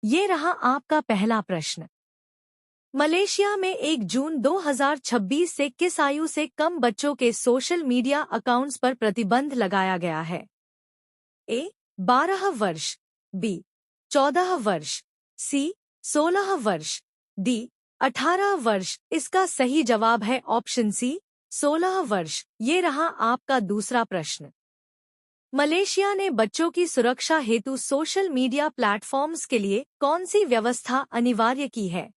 ये रहा आपका पहला प्रश्न। मलेशिया में 1 जून 2026 से किस आयु से कम बच्चों के सोशल मीडिया अकाउंट्स पर प्रतिबंध लगाया गया है? ए 12 वर्ष, बी 14 वर्ष, सी 16 वर्ष, डी 18 वर्ष। इसका सही जवाब है ऑप्शन सी 16 वर्ष। ये रहा आपका दूसरा प्रश्न। मलेशिया ने बच्चों की सुरक्षा हेतु सोशल मीडिया प्लेटफॉर्म्स के लिए कौन सी व्यवस्था अनिवार्य की है?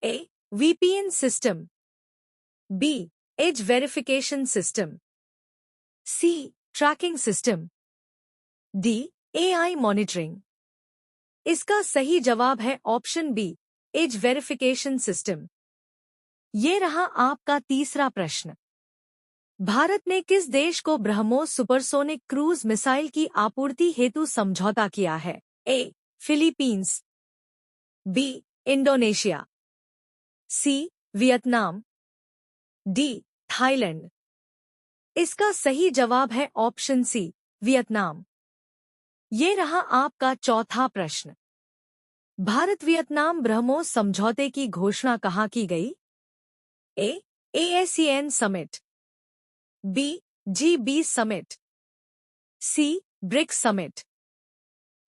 A VPN system, B age verification system, C tracking system, D AI monitoring. इसका सही जवाब है option B age verification system. ये रहा आपका तीसरा प्रश्न। भारत ने किस देश को ब्रह्मोस सुपरसोनिक क्रूज मिसाइल की आपूर्ति हेतु समझौता किया है? A Philippines, B Indonesia, C Vietnam, D Thailand. इसका सही जवाब है ऑप्शन सी वियतनाम। ये रहा आपका चौथा प्रश्न। भारत वियतनाम ब्रह्मोस समझौते की घोषणा कहाँ की गई? ए एएसईएन समिट, बी जी20 समिट, सी BRICS summit,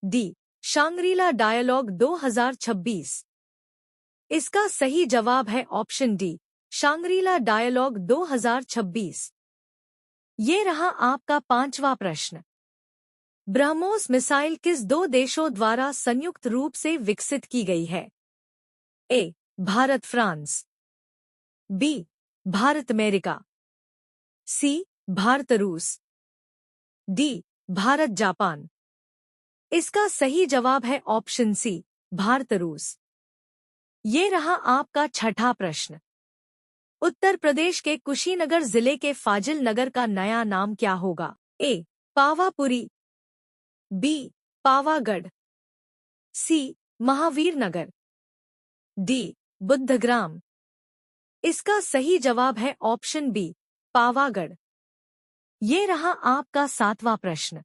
D Shangri La dialogue 2026। इसका सही जवाब है ऑप्शन डी शांग्रीला डायलॉग 2026। ये रहा आपका पांचवा प्रश्न। ब्रह्मोस मिसाइल किस दो देशों द्वारा संयुक्त रूप से विकसित की गई है? A Bharat France, B Bharat America, C Bharat रूस, डी भारत जापान। इसका सही जवाब है ऑप्शन सी भारत रूस। ये रहा आपका छठा प्रश्न। उत्तर प्रदेश के कुशीनगर जिले के फाजिल नगर का नया नाम क्या होगा? ए पावापुरी, बी पावागढ़, सी महावीर नगर, डी बुद्धग्राम। इसका सही जवाब है ऑप्शन बी पावागढ़। ये रहा आपका सातवां प्रश्न।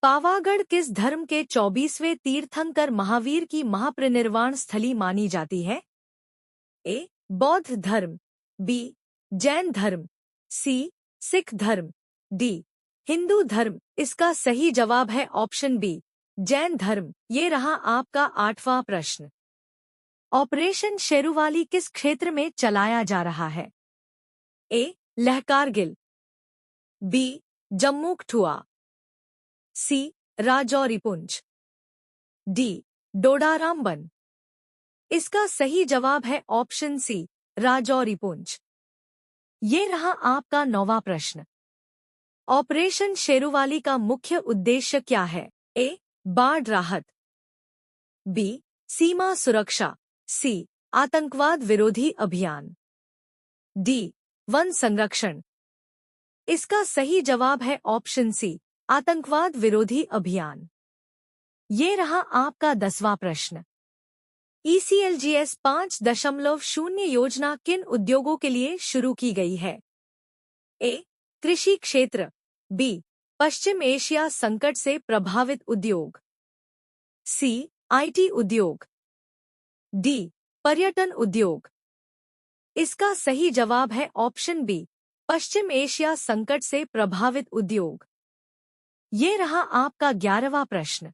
पावागढ़ किस धर्म के 24वें तीर्थंकर महावीर की महापरिनिर्वाण स्थली मानी जाती है? ए बौद्ध धर्म, बी जैन धर्म, सी सिख धर्म, डी हिंदू धर्म। इसका सही जवाब है ऑप्शन बी जैन धर्म। ये रहा आपका आठवां प्रश्न। ऑपरेशन शेरुवाली किस क्षेत्र में चलाया जा रहा है? ए लहकारगिल, बी जम्मू कठुआ, सी राजौरी पुंछ, डी डोडारामबन। इसका सही जवाब है ऑप्शन सी राजौरी पुंछ। ये रहा आपका नौवां प्रश्न। ऑपरेशन शेरुवाली का मुख्य उद्देश्य क्या है? ए बाढ़ राहत, बी सीमा सुरक्षा, सी आतंकवाद विरोधी अभियान, डी वन संरक्षण। इसका सही जवाब है ऑप्शन सी आतंकवाद विरोधी अभियान। ये रहा आपका 10वां प्रश्न। ECLGS 5.0 योजना किन उद्योगों के लिए शुरू की गई है? ए कृषि क्षेत्र, बी पश्चिम एशिया संकट से प्रभावित उद्योग, सी IT उद्योग, डी पर्यटन उद्योग। इसका सही जवाब है ऑप्शन बी पश्चिम एशिया संकट से प्रभावित उद्योग। ये रहा आपका 11वां प्रश्न।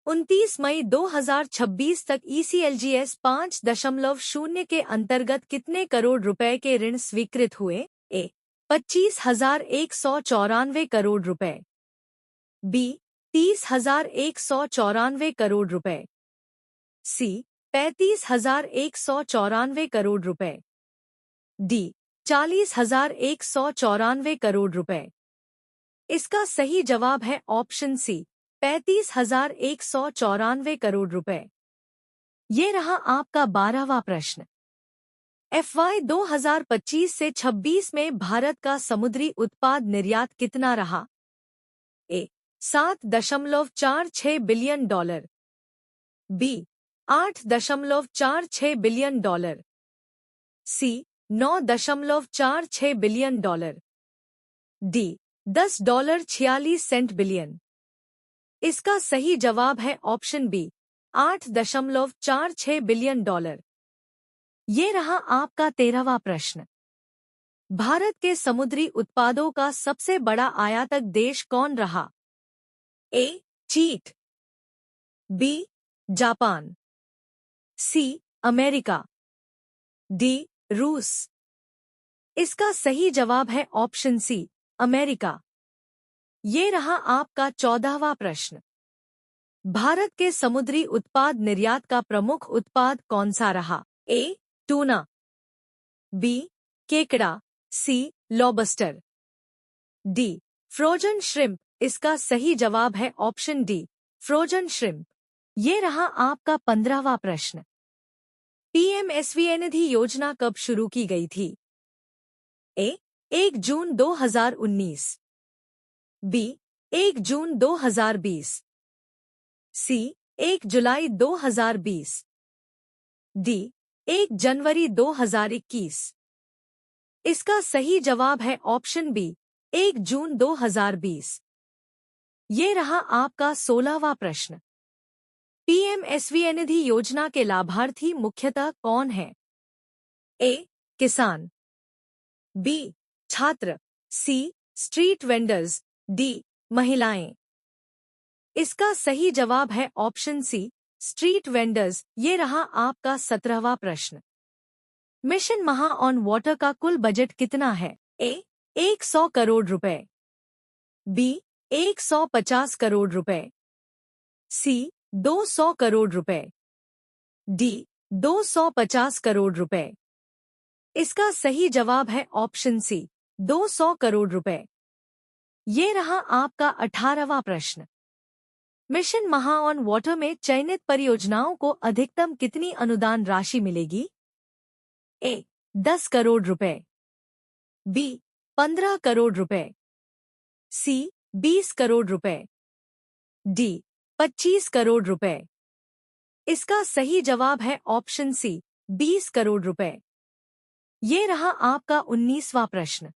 29 मई 2026 तक ECLGS 5.0 के अंतर्गत कितने करोड़ रुपए के ऋण स्वीकृत हुए? ए 25,194 करोड़ रुपए, बी 30,194 करोड़ रुपए, सी 35,194 करोड़ रुपए, डी 40,194 करोड़ रुपए। इसका सही जवाब है ऑप्शन सी 35,194 करोड़ रुपए। ये रहा आपका 12वां प्रश्न। FY 2025 से 26 में भारत का समुद्री उत्पाद निर्यात कितना रहा? A 7.46 billion dollar, B 8.46 billion dollar, C 9.46 billion dollar, D $10.46 billion. इसका सही जवाब है ऑप्शन बी $8.46 बिलियन। ये रहा आपका 13वां प्रश्न। भारत के समुद्री उत्पादों का सबसे बड़ा आयातक देश कौन रहा? ए. चीन, B. Japan, C. America, D. रूस। इसका सही जवाब है ऑप्शन सी, अमेरिका। ये रहा आपका 14वां प्रश्न। भारत के समुद्री उत्पाद निर्यात का प्रमुख उत्पाद कौन सा रहा? ए. Tuna, B. केकड़ा, C. Lobster, D. Frozen shrimp. इसका सही जवाब है ऑप्शन डी, फ्रोजन श्रिम्प। ये रहा आपका 15वां प्रश्न। पीएमएसवाई निधि योजना कब शुरू की गई थी? ए. 1 जून 2019, बी. 1 जून 2020, सी. 1 जुलाई 2020, डी. 1 जनवरी 2021। इसका सही जवाब है ऑप्शन बी, 1 जून 2020। ये रहा आपका 16वां प्रश्न। पीएमएसवाई निधि योजना के लाभार्थी मुख्यतः कौन हैं? ए. किसान, बी. छात्र, सी. Street vendors, D. महिलाएं। इसका सही जवाब है ऑप्शन सी, स्ट्रीट वेंडर्स। ये रहा आपका 17वां प्रश्न। मिशन महा ऑन वाटर का कुल बजट कितना है? ए. 100 करोड़ रुपए, बी. 150 करोड़ रुपए, सी. 200 करोड़ रुपए, डी. 250 करोड़ रुपए। इसका सही जवाब है ऑप्शन सी, 200 करोड़ रुपए। ये रहा आपका 18वां प्रश्न। मिशन महा ऑन वाटर में चयनित परियोजनाओं को अधिकतम कितनी अनुदान राशि मिलेगी? ए. 10 करोड़ रुपए, बी. 15 करोड़ रुपए, सी. 20 करोड़ रुपए, डी. 25 करोड़ रुपए। इसका सही जवाब है ऑप्शन सी, 20 करोड़ रुपए। ये रहा आपका 19वां प्रश्न।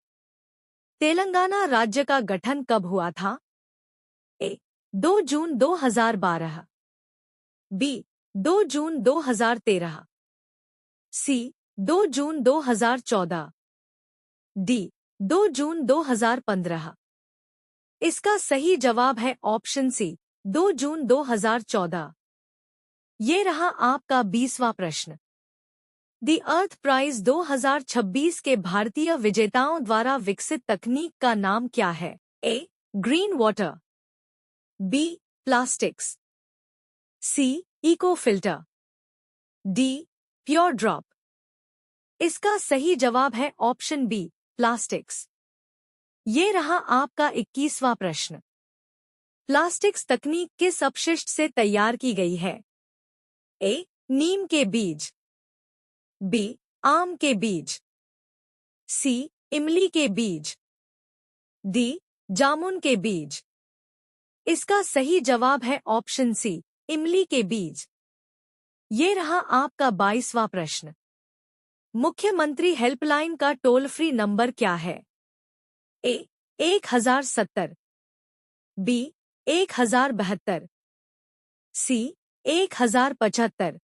तेलंगाना राज्य का गठन कब हुआ था? ए. 2 जून 2012, बी. 2 जून 2013, सी. 2 जून 2014, डी. 2 जून 2015। इसका सही जवाब है ऑप्शन सी, 2 जून 2014। ये रहा आपका 20वां प्रश्न। द अर्थ प्राइज 2026 के भारतीय विजेताओं द्वारा विकसित तकनीक का नाम क्या है? A. Green water, B. Plastics, C. Eco filter, D. Pure drop. इसका सही जवाब है ऑप्शन बी, प्लास्टिक्स। ये रहा आपका 21वां प्रश्न। प्लास्टिक्स तकनीक किस अपशिष्ट से तैयार की गई है? ए. नीम के बीज, बी. आम के बीज, सी. इमली के बीज, डी. जामुन के बीज। इसका सही जवाब है ऑप्शन सी, इमली के बीज। ये रहा आपका 22वां प्रश्न। मुख्यमंत्री हेल्पलाइन का टोल फ्री नंबर क्या है? ए. 1070, बी. 1072, सी. 1075,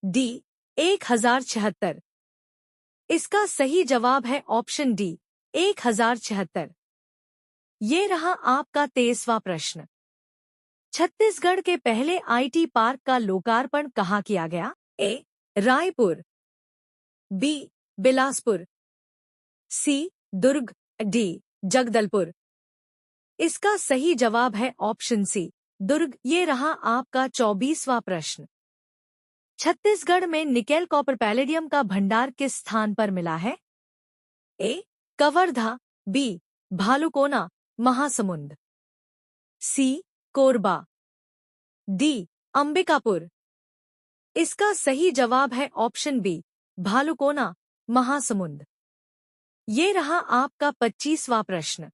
डी. 1076। इसका सही जवाब है ऑप्शन डी, 1076। ये रहा आपका 23वां प्रश्न। छत्तीसगढ़ के पहले आईटी पार्क का लोकार्पण कहाँ किया गया? ए. रायपुर, बी. बिलासपुर, सी. दुर्ग, डी. जगदलपुर। इसका सही जवाब है ऑप्शन सी, दुर्ग। ये रहा आपका 24वां प्रश्न। छत्तीसगढ़ में निकेल कॉपर पैलेडियम का भंडार किस स्थान पर मिला है? ए. कवर्धा, बी. भालुकोना, महासमुंद, सी. कोरबा, डी. अंबिकापुर। इसका सही जवाब है ऑप्शन बी, भालुकोना, महासमुंद। ये रहा आपका 25वां प्रश्न।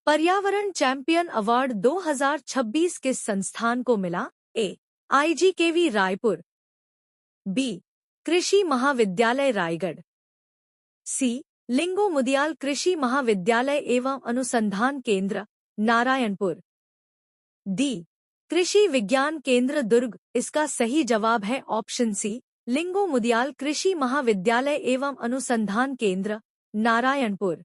पर्यावरण चैंपियन अवार्ड 2026 किस संस्थान को मिला? ए. आईजीकेवी रायपुर, बी. कृषि महाविद्यालय रायगढ़, सी. लिंगो मुदियाल कृषि महाविद्यालय एवं अनुसंधान केंद्र, नारायणपुर, डी. कृषि विज्ञान केंद्र दुर्ग। इसका सही जवाब है ऑप्शन सी, लिंगो मुदियाल कृषि महाविद्यालय एवं अनुसंधान केंद्र, नारायणपुर।